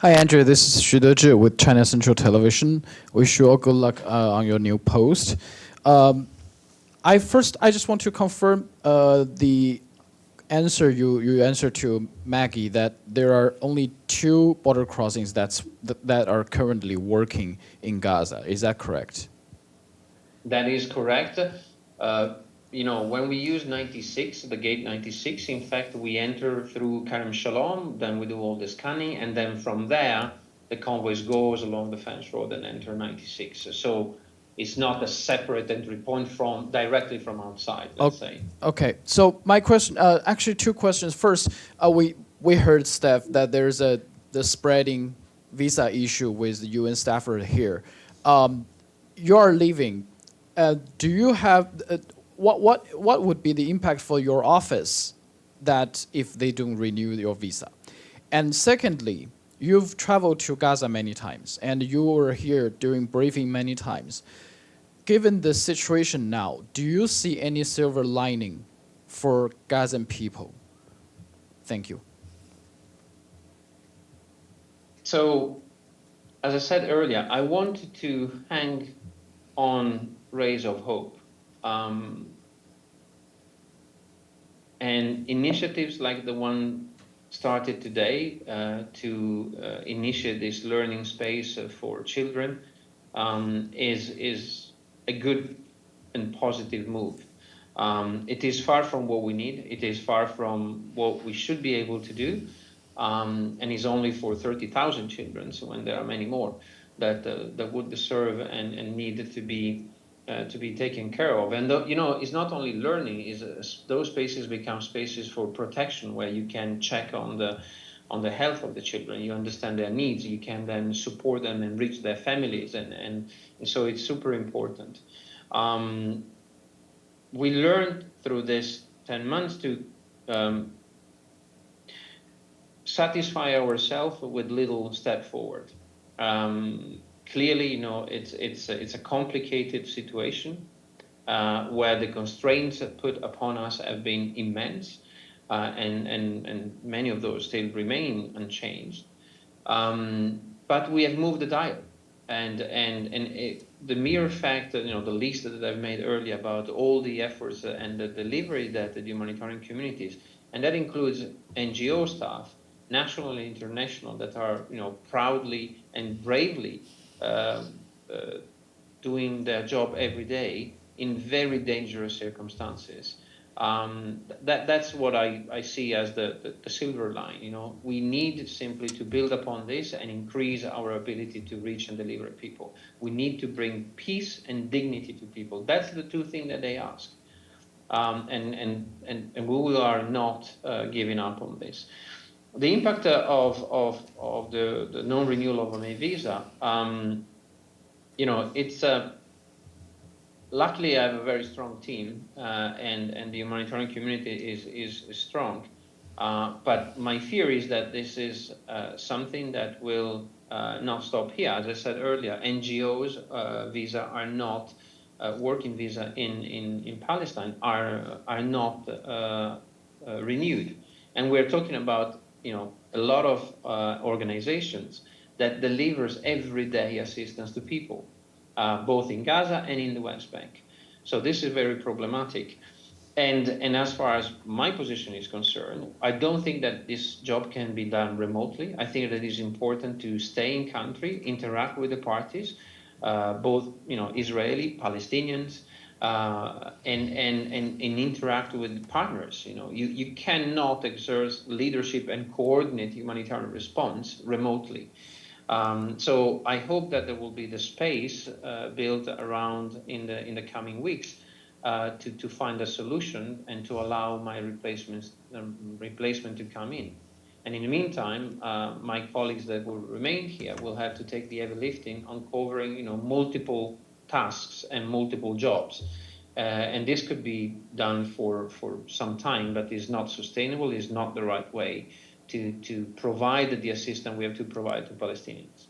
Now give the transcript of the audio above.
Hi, Andrew. This is Dezhi with China Central Television. Wish you all good luck on your new post. I just want to confirm the answer you answered to Maggie that there are only 2 border crossings that are currently working in Gaza. Is that correct? That is correct. When we use 96, the gate 96, in fact, we enter through Kerem Shalom, then we do all the scanning, and then from there, the convoys goes along the fence road and enter 96. So it's not a separate entry point directly from outside, let's say. Okay. So my question, actually 2 questions. First, we heard, Steph, that there's the spreading visa issue with the UN staffer here. You are leaving. Do you have what would be the impact for your office that if they don't renew your visa? And secondly, you've traveled to Gaza many times, and you were here during briefing many times. Given the situation now, do you see any silver lining for Gazan people? Thank you. So, as I said earlier, I wanted to hang on rays of hope. And initiatives like the one started today to initiate this learning space for children is a good and positive move. It is far from what we need. It is far from what we should be able to do, and is only for 30,000 children. So when there are many more that would deserve and need to be taken care of. And it's not only learning; those spaces become spaces for protection, where you can check on the health of the children. You understand their needs. You can then support them and reach their families, and so it's super important. We learned through this 10 months to satisfy ourselves with little step forward. Clearly, it's a complicated situation where the constraints put upon us have been immense, and many of those still remain unchanged. But we have moved the dial, and the mere fact that the list that I've made earlier about all the efforts and the delivery that the humanitarian communities, and that includes NGO staff, national and international, that are proudly and bravely doing their job every day in very dangerous circumstances. That's what I see as the silver line. We need simply to build upon this and increase our ability to reach and deliver people. We need to bring peace and dignity to people. That's the 2 things that they ask, and we are not giving up on this. The impact of the non-renewal of my visa, it's luckily I have a very strong team, and the humanitarian community is strong. But my fear is that this is something that will not stop here. As I said earlier, NGOs visa are not working visa in Palestine are not renewed, and we're talking about a lot of organizations that delivers everyday assistance to people, both in Gaza and in the West Bank. So this is very problematic. And as far as my position is concerned, I don't think that this job can be done remotely. I think that it is important to stay in country, interact with the parties, both Israeli, Palestinians, and interact with partners. You cannot exert leadership and coordinate humanitarian response remotely. So I hope that there will be the space built around in the coming weeks to find a solution and to allow my replacement to come in. And in the meantime, my colleagues that will remain here will have to take the heavy lifting on covering multiple tasks and multiple jobs. And this could be done for some time, but is not sustainable, is not the right way to provide the assistance we have to provide to Palestinians.